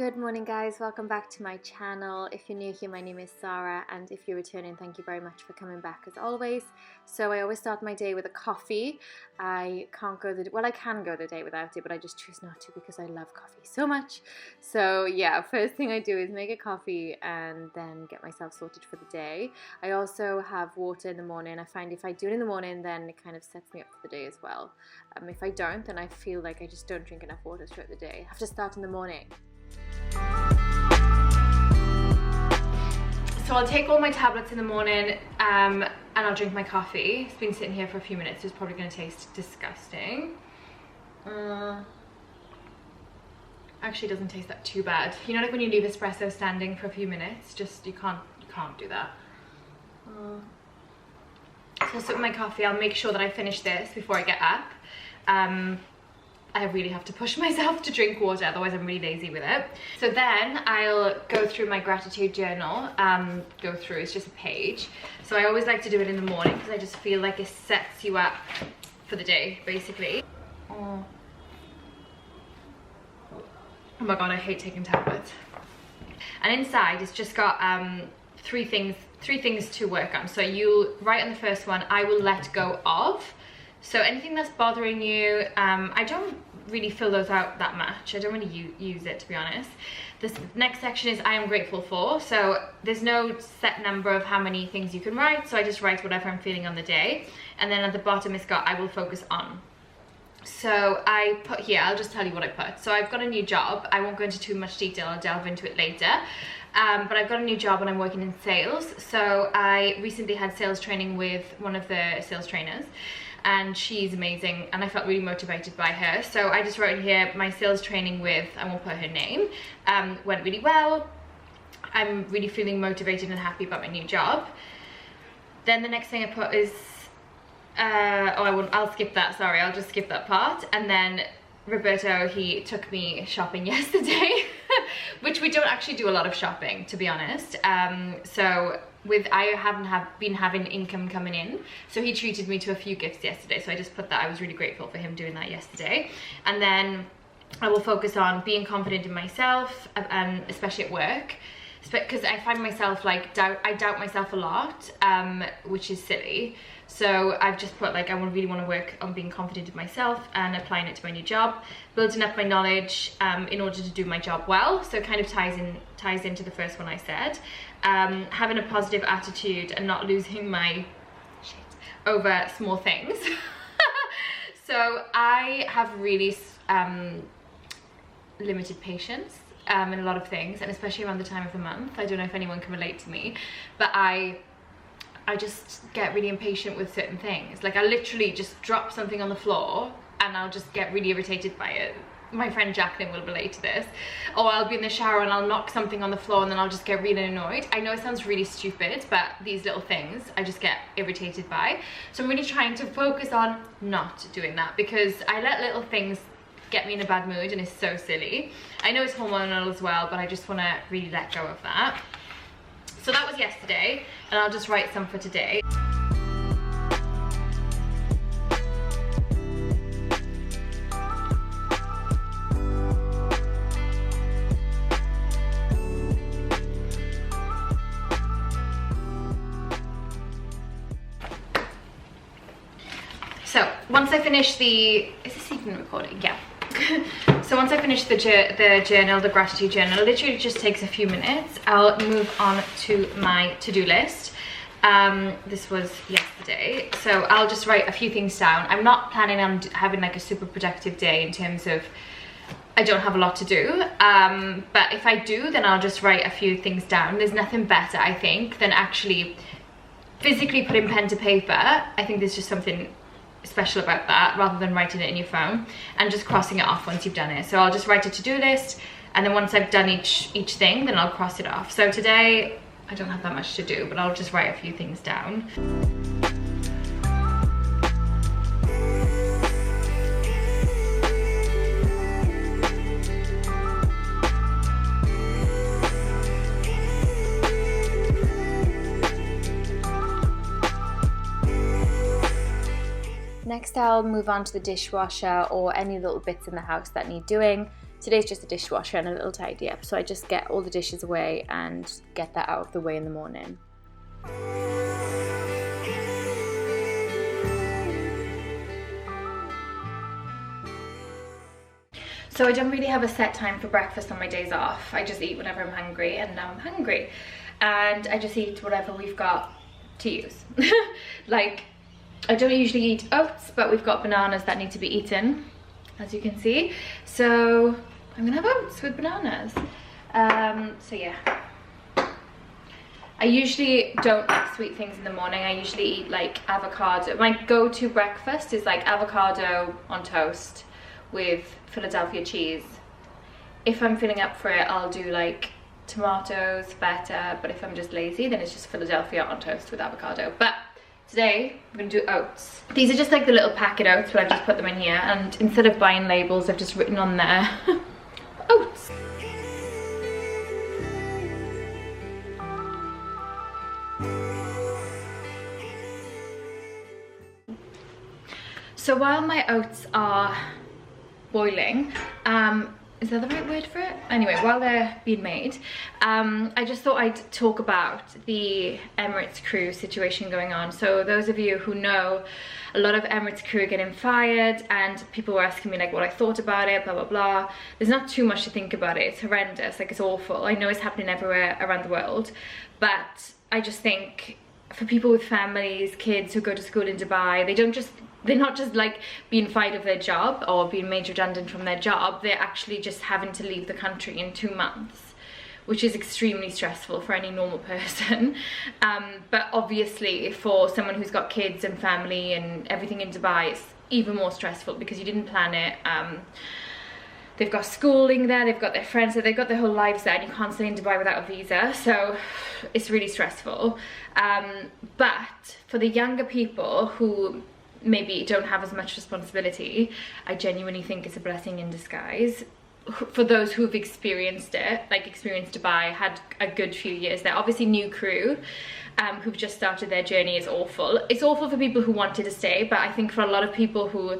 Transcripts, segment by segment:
Good morning guys, welcome back to my channel. If you're new here, my name is Sarah, and if you're returning, thank you very much for coming back as always. So I always start my day with a coffee. I can go the day without it, but I just choose not to because I love coffee so much. So yeah, first thing I do is make a coffee and then get myself sorted for the day. I also have water in the morning. I find if I do it in the morning, then it kind of sets me up for the day as well. If I don't, then I feel like I just don't drink enough water throughout the day. I have to start in the morning. So I'll take all my tablets in the morning and I'll drink my coffee. It's been sitting here for a few minutes, so it's probably going to taste disgusting. Actually, it doesn't taste that too bad. You know, like when you leave espresso standing for a few minutes, just you can't do that. So I'll sip my coffee. I'll make sure that I finish this before I get up. I really have to push myself to drink water, otherwise I'm really lazy with it. So then I'll go through my gratitude journal. It's just a page. So I always like to do it in the morning because I just feel like it sets you up for the day, basically. Oh my god, I hate taking tablets. And inside it's just got three things to work on. So you'll write on the first one, I will let go of. So anything that's bothering you, I don't really fill those out that much. I don't really use it, to be honest. This next section is I am grateful for. So there's no set number of how many things you can write. So I just write whatever I'm feeling on the day. And then at the bottom it's got I will focus on. So I put here, I'll just tell you what I put. So I've got a new job. I won't go into too much detail. I'll delve into it later. But I've got a new job and I'm working in sales. So I recently had sales training with one of the sales trainers. And she's amazing and I felt really motivated by her. So I just wrote in here, my sales training with, I won't put her name, went really well. I'm really feeling motivated and happy about my new job. Then the next thing I put is, I'll skip that, sorry, I'll just skip that part. And then Roberto, he took me shopping yesterday, which we don't actually do a lot of shopping, to be honest. I haven't been having income coming in, so he treated me to a few gifts yesterday. So I just put that, I was really grateful for him doing that yesterday. And then I will focus on being confident in myself, and especially at work, because I find myself like I doubt myself a lot, which is silly. So I've just put like I really want to work on being confident in myself and applying it to my new job, building up my knowledge in order to do my job well. So it kind of ties into the first one I said. Having a positive attitude and not losing my shit over small things. So I have really limited patience in a lot of things, and especially around the time of the month. I don't know if anyone can relate to me, but I just get really impatient with certain things. Like I literally just drop something on the floor and I'll just get really irritated by it. My friend Jacqueline will relate to this. Or I'll be in the shower and I'll knock something on the floor and then I'll just get really annoyed. I know it sounds really stupid, but these little things I just get irritated by. So I'm really trying to focus on not doing that, because I let little things get me in a bad mood and it's so silly. I know it's hormonal as well, but I just want to really let go of that. So that was yesterday, and I'll just write some for today. So once I finish is this even recording? Yeah. So once I finish the journal, the gratitude journal, it literally just takes a few minutes. I'll move on to my to-do list. This was yesterday, so I'll just write a few things down. I'm not planning on having like a super productive day in terms of I don't have a lot to do, but if I do, then I'll just write a few things down. There's nothing better, I think, than actually physically putting pen to paper. I think there's just something special about that, rather than writing it in your phone and just crossing it off once you've done it. So I'll just write a to-do list, and then once I've done each thing, then I'll cross it off. So today I don't have that much to do, but I'll just write a few things down. Next I'll move on to the dishwasher or any little bits in the house that need doing. today's just a dishwasher and a little tidy up, so I just get all the dishes away and get that out of the way in the morning. So I don't really have a set time for breakfast on my days off. I just eat whenever I'm hungry, and now I'm hungry. And I just eat whatever we've got to use. Like, I don't usually eat oats, but we've got bananas that need to be eaten, as you can see. So I'm gonna have oats with bananas. So yeah. I usually don't like sweet things in the morning. I usually eat like avocado. My go-to breakfast is like avocado on toast with Philadelphia cheese. If I'm feeling up for it, I'll do like tomatoes, feta, but if I'm just lazy, then it's just Philadelphia on toast with avocado. But today, I'm gonna do oats. These are just like the little packet oats, but I've just put them in here, and instead of buying labels, I've just written on there, oats. So while my oats are boiling, is that the right word for it? Anyway, while they're being made, I just thought I'd talk about the Emirates crew situation going on. So those of you who know, a lot of Emirates crew are getting fired, and people were asking me like what I thought about it, blah blah blah. There's not too much to think about it. It's horrendous, like it's awful. I know it's happening everywhere around the world, but I just think for people with families, kids who go to school in Dubai, they're not just like being fired of their job or being made redundant from their job, they're actually just having to leave the country in 2 months, which is extremely stressful for any normal person. But obviously for someone who's got kids and family and everything in Dubai, it's even more stressful because you didn't plan it. They've got schooling there, they've got their friends there, they've got their whole lives there, and you can't stay in Dubai without a visa, so it's really stressful. But for the younger people who maybe don't have as much responsibility, I genuinely think it's a blessing in disguise. For those who've experienced it, like experienced Dubai, had a good few years there. Obviously new crew who've just started their journey is awful. It's awful for people who wanted to stay, but I think for a lot of people who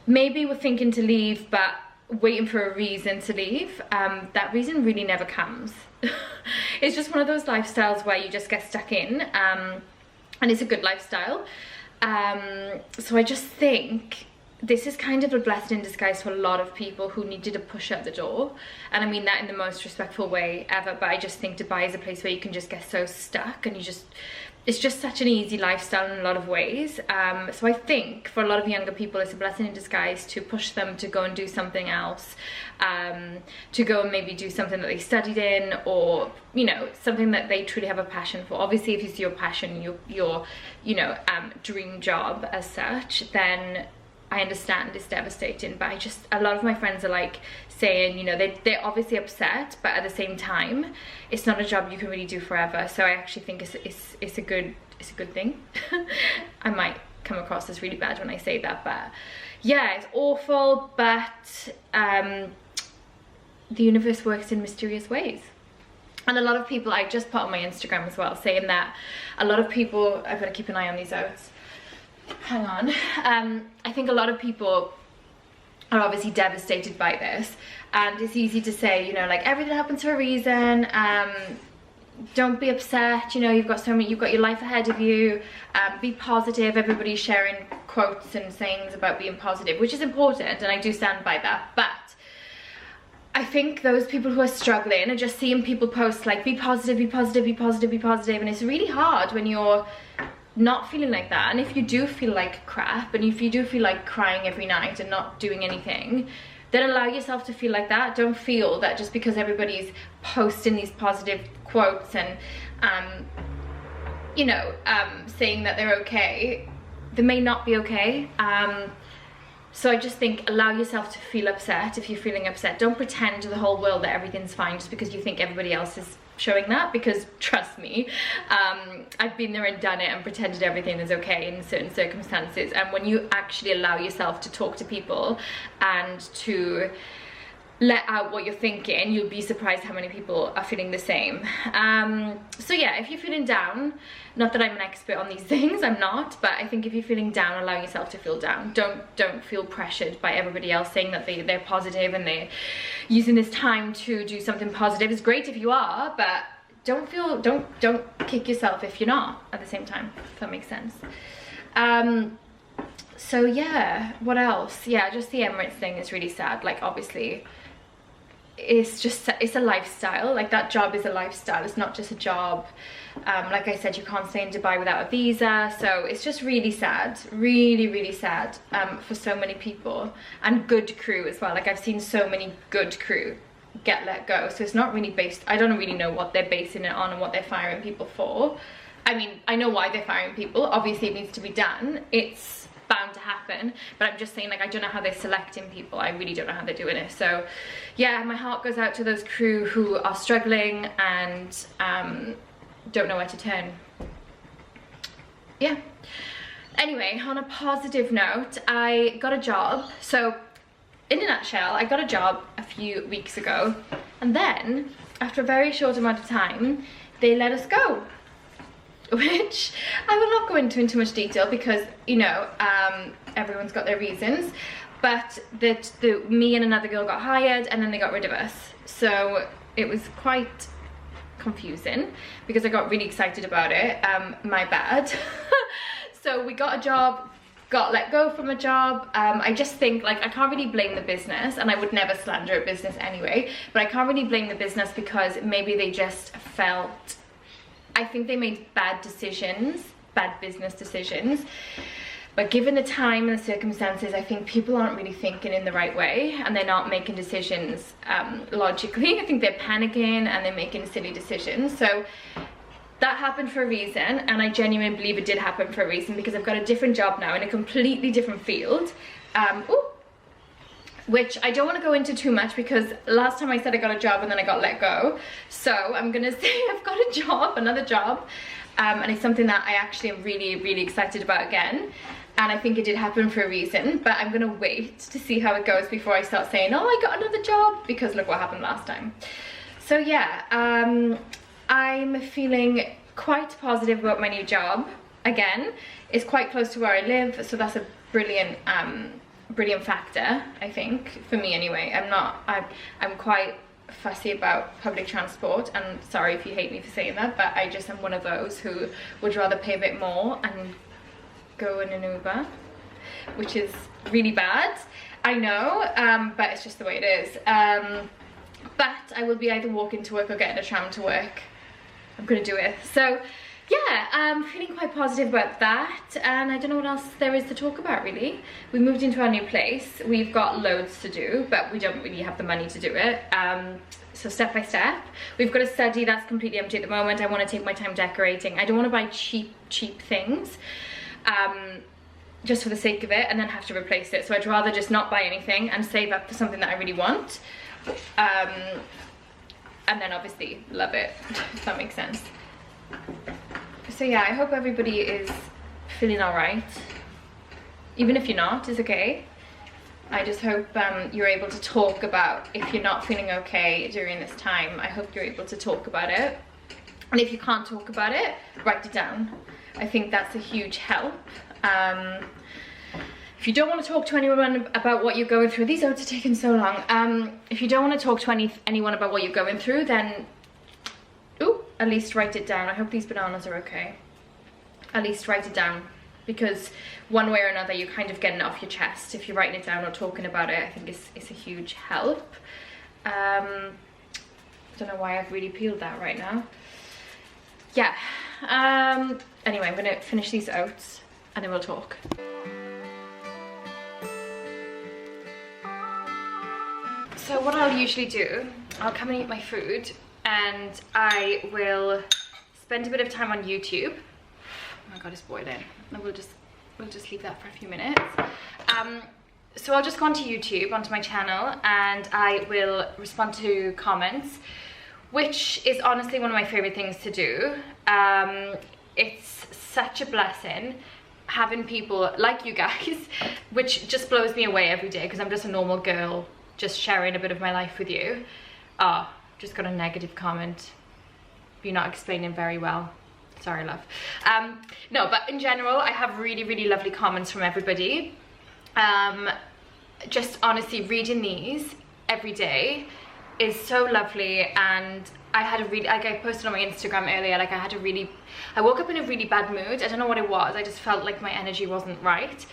maybe were thinking to leave but waiting for a reason to leave, that reason really never comes. It's just one of those lifestyles where you just get stuck in, and it's a good lifestyle. So I just think this is kind of a blessing in disguise for a lot of people who needed to push out the door, and I mean that in the most respectful way ever. But I just think Dubai is a place where you can just get so stuck, and it's just such an easy lifestyle in a lot of ways. So I think for a lot of younger people it's a blessing in disguise to push them to go and do something else, to go and maybe do something that they studied in, or you know, something that they truly have a passion for. Obviously if it's your passion, your you know, dream job as such, then I understand it's devastating. But a lot of my friends are like saying, you know, they're obviously upset, but at the same time it's not a job you can really do forever. So I actually think it's a good thing. I might come across as really bad when I say that, but yeah, it's awful, but the universe works in mysterious ways. And a lot of people, I just put on my Instagram as well, saying that a lot of people, I've got to keep an eye on these oats, hang on. I think a lot of people are obviously devastated by this, and it's easy to say, you know, like everything happens for a reason, don't be upset, you know, you've got your life ahead of you, be positive. Everybody's sharing quotes and sayings about being positive, which is important, and I do stand by that. But I think those people who are struggling are just seeing people post like be positive, be positive, be positive, be positive, and it's really hard when you're not feeling like that. And if you do feel like crap, and if you do feel like crying every night and not doing anything, then allow yourself to feel like that. Don't feel that just because everybody's posting these positive quotes and you know, saying that they're okay, they may not be okay. So I just think allow yourself to feel upset if you're feeling upset. Don't pretend to the whole world that everything's fine just because you think everybody else is showing that, because trust me, I've been there and done it and pretended everything is okay in certain circumstances. And when you actually allow yourself to talk to people and to let out what you're thinking, you'll be surprised how many people are feeling the same. So yeah, if you're feeling down, not that I'm an expert on these things, I'm not, but I think if you're feeling down, allow yourself to feel down. Don't feel pressured by everybody else saying that they're positive and they're using this time to do something positive. It's great if you are, but don't kick yourself if you're not at the same time, if that makes sense. So yeah, what else? Yeah, just the Emirates thing is really sad. Like, obviously it's a lifestyle. Like, that job is a lifestyle, it's not just a job. Like I said, you can't stay in Dubai without a visa, so it's just really sad, really sad, for so many people, and good crew as well. Like, I've seen so many good crew get let go, so it's not really based, I don't really know what they're basing it on and what they're firing people for. I mean, I know why they're firing people, obviously it needs to be done, it's bound to happen, but I'm just saying, like, I don't know how they're selecting people. I really don't know how they're doing it. So yeah, my heart goes out to those crew who are struggling and don't know where to turn. Yeah, anyway, on a positive note, I got a job. So in a nutshell, I got a job a few weeks ago, and then after a very short amount of time they let us go, which I will not go into in too much detail because, you know, everyone's got their reasons, but me and another girl got hired and then they got rid of us. So it was quite confusing because I got really excited about it. My bad. So we got a job, got let go from a job. I just think, like, I can't really blame the business, and I would never slander a business anyway, but I can't really blame the business because maybe they just felt, I think they made bad decisions, bad business decisions. But given the time and the circumstances, I think people aren't really thinking in the right way, and they're not making decisions logically. I think they're panicking and they're making silly decisions. So that happened for a reason, and I genuinely believe it did happen for a reason, because I've got a different job now in a completely different field. Which I don't want to go into too much because last time I said I got a job and then I got let go. So I'm gonna say I've got a job, another job, and it's something that I actually am really excited about again. And I think it did happen for a reason, but I'm gonna wait to see how it goes before I start saying, oh, I got another job, because look what happened last time. So yeah, I'm feeling quite positive about my new job. Again, it's quite close to where I live, so that's a brilliant factor, I think, for me anyway. I'm quite fussy about public transport, and sorry if you hate me for saying that, but I just am one of those who would rather pay a bit more and go in an Uber, which is really bad, I know, but it's just the way it is. But I will be either walking to work or getting a tram to work. I'm gonna do it. So yeah, I'm feeling quite positive about that, and I don't know what else there is to talk about really. We moved into our new place. We've got loads to do, but we don't really have the money to do it. So step by step. We've got a study that's completely empty at the moment. I want to take my time decorating. I don't want to buy cheap things just for the sake of it and then have to replace it. So I'd rather just not buy anything and save up for something that I really want. And then obviously love it, if that makes sense. So yeah, I hope everybody is feeling all right. Even if you're not, it's okay. I just hope you're able to talk about, if you're not feeling okay during this time, I hope you're able to talk about it. And if you can't talk about it, write it down. I think that's a huge help. If you don't want to talk to anyone about what you're going through, these notes are taking so long. If you don't want to talk to anyone about what you're going through, then at least write it down. I hope these bananas are okay. At least write it down, because one way or another you're kind of getting it off your chest. If you're writing it down or talking about it, I think it's a huge help. I don't know why I've really peeled that right now. Yeah, anyway, I'm gonna finish these oats and then we'll talk. So what I'll usually do, I'll come and eat my food, and I will spend a bit of time on YouTube. Oh my god, it's boiling. And we'll just leave that for a few minutes. So I'll just go onto YouTube, onto my channel, and I will respond to comments, which is honestly one of my favorite things to do. It's such a blessing having people like you guys, which just blows me away every day, because I'm just a normal girl just sharing a bit of my life with you. Oh, just got a negative comment. You're not explaining very well. Sorry, love. No, but in general, I have really, really lovely comments from everybody. Just honestly, reading these every day is so lovely. And I had a really, like I posted on my Instagram earlier, like I woke up in a really bad mood. I don't know what it was. I just felt like my energy wasn't right.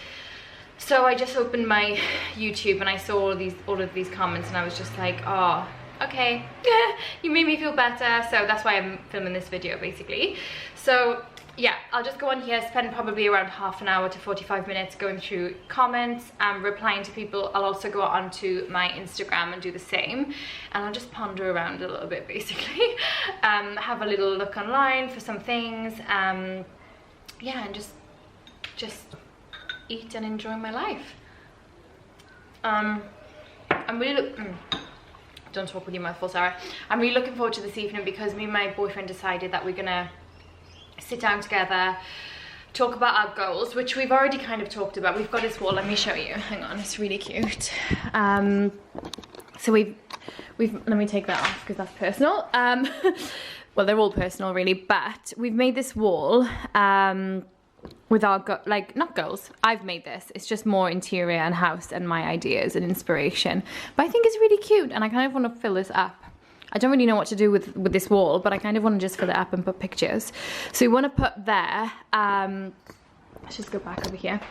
So I just opened my YouTube and I saw all of these comments, and I was just like, oh, okay, you made me feel better. So that's why I'm filming this video, basically. So yeah, I'll just go on here, spend probably around half an hour to 45 minutes going through comments and replying to people. I'll also go onto my Instagram and do the same, and I'll just ponder around a little bit, basically. Have a little look online for some things, yeah, and just eat and enjoy my life. I'm really don't talk with your mouth full, Sarah. I'm really looking forward to this evening because me and my boyfriend decided that we're gonna sit down together, talk about our goals, which we've already kind of talked about. We've got this wall, let me show you. Hang on, it's really cute. So we've let me take that off because that's personal. Well, they're all personal really, but we've made this wall with our not goals. I've made this. It's just more interior and house and my ideas and inspiration. But I think it's really cute, and I kind of want to fill this up. I don't really know what to do with this wall, but I kind of want to just fill it up and put pictures. So we want to put there. Let's just go back over here.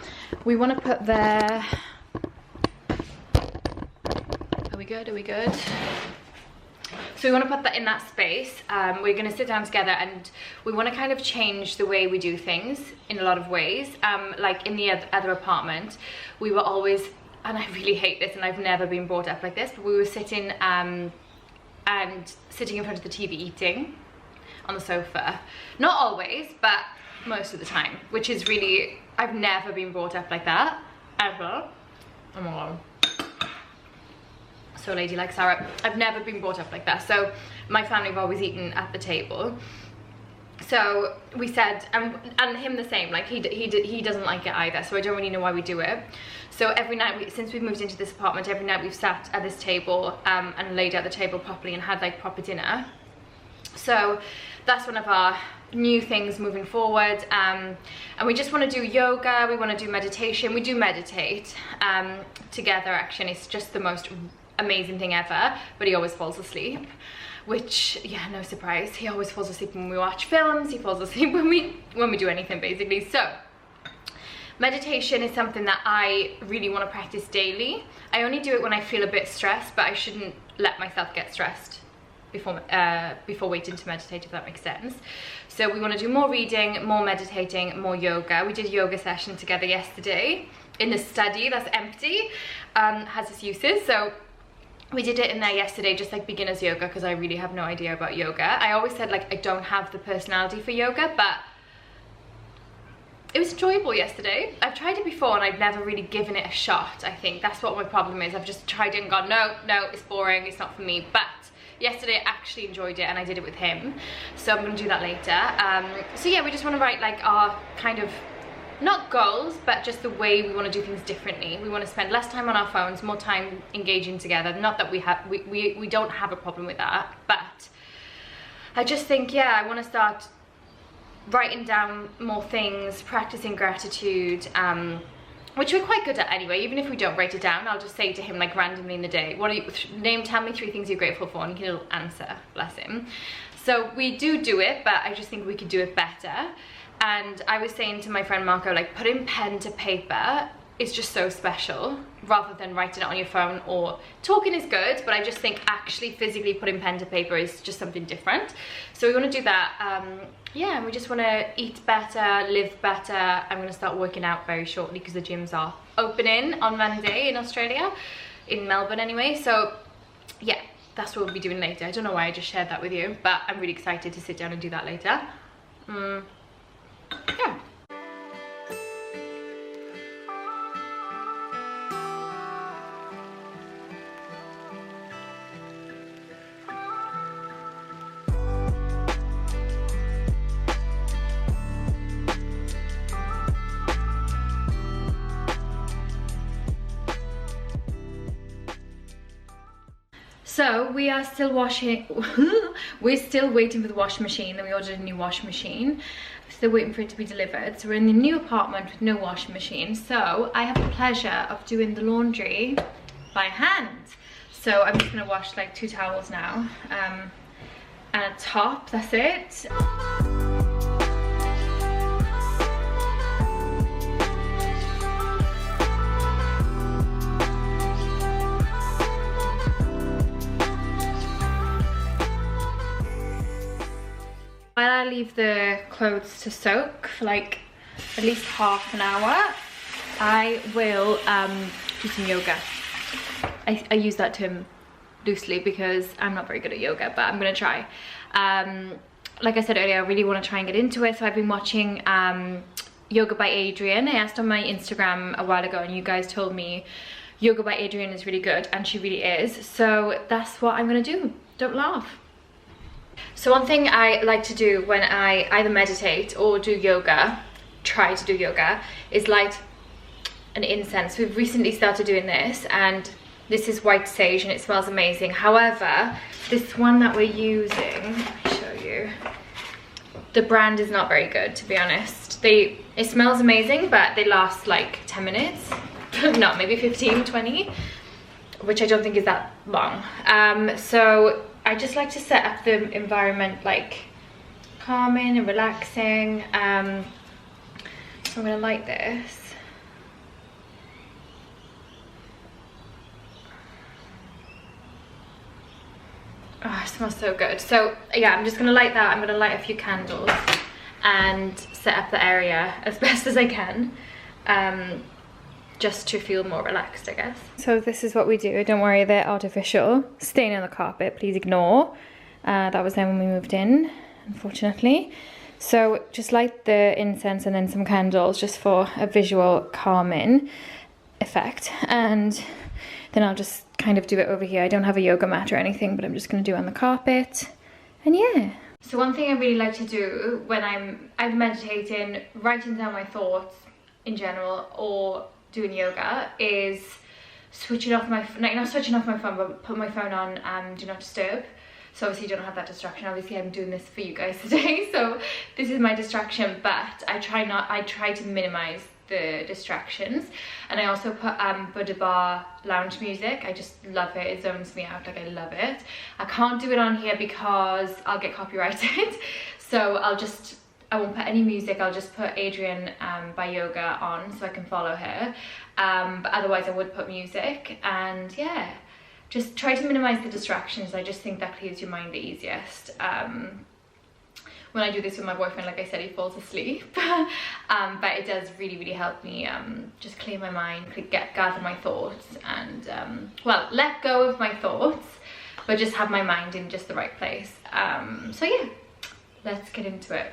We want to put there. Are we good? Are we good? So we want to put that in that space. We're going to sit down together, and we want to kind of change the way we do things in a lot of ways. Like in the other apartment, we were always, and I really hate this, and I've never been brought up like this, but we were sitting sitting in front of the TV eating on the sofa. Not always, but most of the time, which is really, I've never been brought up like that, ever. Oh my god. So ladylike, Sarah. I've never been brought up like that. So my family have always eaten at the table. So we said, and him the same, like he doesn't like it either, so I don't really know why we do it. So every night, since we've moved into this apartment, every night we've sat at this table and laid out the table properly and had like proper dinner. So that's one of our new things moving forward. And we just want to do yoga, we want to do meditation. We do meditate together, actually. It's just the most amazing thing ever, but he always falls asleep, which, yeah, no surprise. He always falls asleep when we watch films, he falls asleep when we do anything, basically. So meditation is something that I really want to practice daily. I only do it when I feel a bit stressed, but I shouldn't let myself get stressed before waiting to meditate, if that makes sense. So we want to do more reading, more meditating, more yoga. We did a yoga session together yesterday in the study that's empty, has its uses. So we did it in there yesterday, just like beginner's yoga, because I really have no idea about yoga. I always said like I don't have the personality for yoga, but it was enjoyable yesterday. I've tried it before and I've never really given it a shot. I think that's what my problem is. I've just tried it and gone, no, it's boring, it's not for me. But yesterday I actually enjoyed it and I did it with him. So I'm gonna do that later. So yeah, we just wanna write like our kind of, not goals, but just the way we want to do things differently. We want to spend less time on our phones, more time engaging together. Not that we don't have a problem with that, but I just think, yeah, I want to start writing down more things, practicing gratitude, which we're quite good at anyway. Even if we don't write it down, I'll just say to him like randomly in the day, tell me 3 things you're grateful for, and he'll answer, bless him. So we do it, but I just think we could do it better. And I was saying to my friend Marco, like, putting pen to paper is just so special, rather than writing it on your phone. Or talking is good, but I just think actually physically putting pen to paper is just something different. So we want to do that. Yeah, and we just want to eat better, live better. I'm going to start working out very shortly because the gyms are opening on Monday in Australia, in Melbourne anyway. So yeah, that's what we'll be doing later. I don't know why I just shared that with you, but I'm really excited to sit down and do that later. Yeah. So we are still washing. We're still waiting for the washing machine. Then we ordered a new washing machine. Still waiting for it to be delivered. So we're in the new apartment with no washing machine. So I have the pleasure of doing the laundry by hand. So I'm just gonna wash like 2 towels now, and a top. That's it. While I leave the clothes to soak for like at least half an hour, I will do some yoga. I use that term loosely because I'm not very good at yoga, but I'm gonna try. Like I said earlier, I really want to try and get into it. So I've been watching Yoga by Adriene. I asked on my Instagram a while ago and you guys told me Yoga by Adriene is really good, and she really is. So that's what I'm gonna do. Don't laugh. So one thing I like to do when I either meditate or do yoga, try to do yoga, is light an incense. We've recently started doing this, and this is white sage and it smells amazing. However, this one that we're using, let me show you, the brand is not very good, to be honest. It smells amazing, but they last like 10 minutes. No, maybe 15, 20, which I don't think is that long. So I just like to set up the environment like calming and relaxing. So I'm gonna light this. Oh, it smells so good. So yeah, I'm just gonna light that. I'm gonna light a few candles and set up the area as best as I can, just to feel more relaxed, I guess. So this is what we do. Don't worry, they're artificial. Stain on the carpet, please ignore. That was then when we moved in, unfortunately. So just light the incense and then some candles just for a visual calming effect. And then I'll just kind of do it over here. I don't have a yoga mat or anything, but I'm just gonna do it on the carpet. And yeah. So one thing I really like to do when I'm meditating, writing down my thoughts in general, or doing yoga, is switching off my, like not switching off my phone, but put my phone on do not disturb. So obviously you don't have that distraction. Obviously I'm doing this for you guys today, so this is my distraction, but I try to minimize the distractions. And I also put Buddha Bar lounge music. I just love it. It zones me out. Like, I love it. I can't do it on here because I'll get copyrighted. So I won't put any music. I'll just put Adriene by Yoga on so I can follow her. But otherwise I would put music. And yeah, just try to minimize the distractions. I just think that clears your mind the easiest. When I do this with my boyfriend, like I said, he falls asleep. But it does really, really help me just clear my mind, gather my thoughts, and well, let go of my thoughts, but just have my mind in just the right place. So yeah, let's get into it.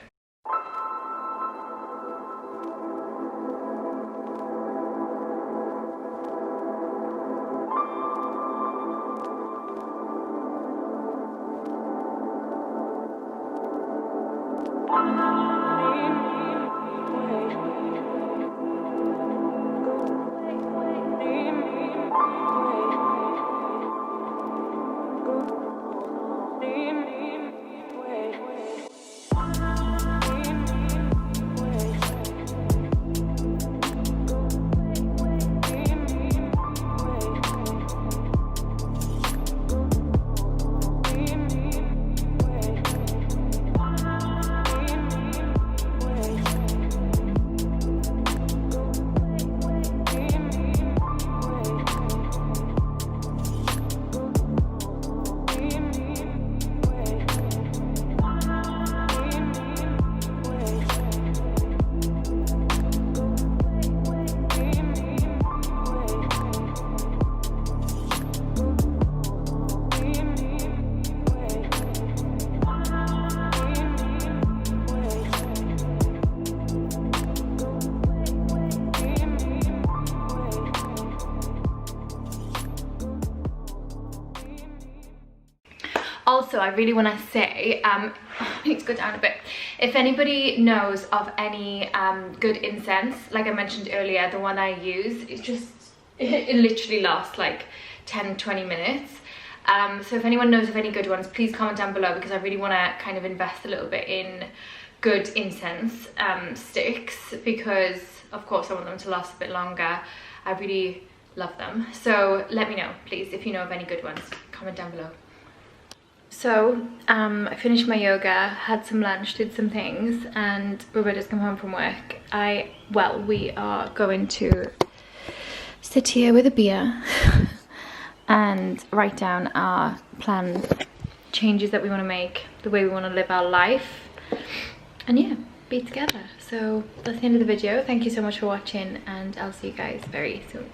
Also, I really want to say, I need to go down a bit. If anybody knows of any good incense, like I mentioned earlier, the one I use, it literally lasts like 10-20 minutes. So if anyone knows of any good ones, please comment down below, because I really want to kind of invest a little bit in good incense sticks, because of course I want them to last a bit longer. I really love them. So let me know, please, if you know of any good ones. Comment down below. So I finished my yoga, had some lunch, did some things, and Roberta's come home from work. We are going to sit here with a beer and write down our plans, changes that we want to make, the way we want to live our life, and yeah, be together. So that's the end of the video. Thank you so much for watching, and I'll see you guys very soon.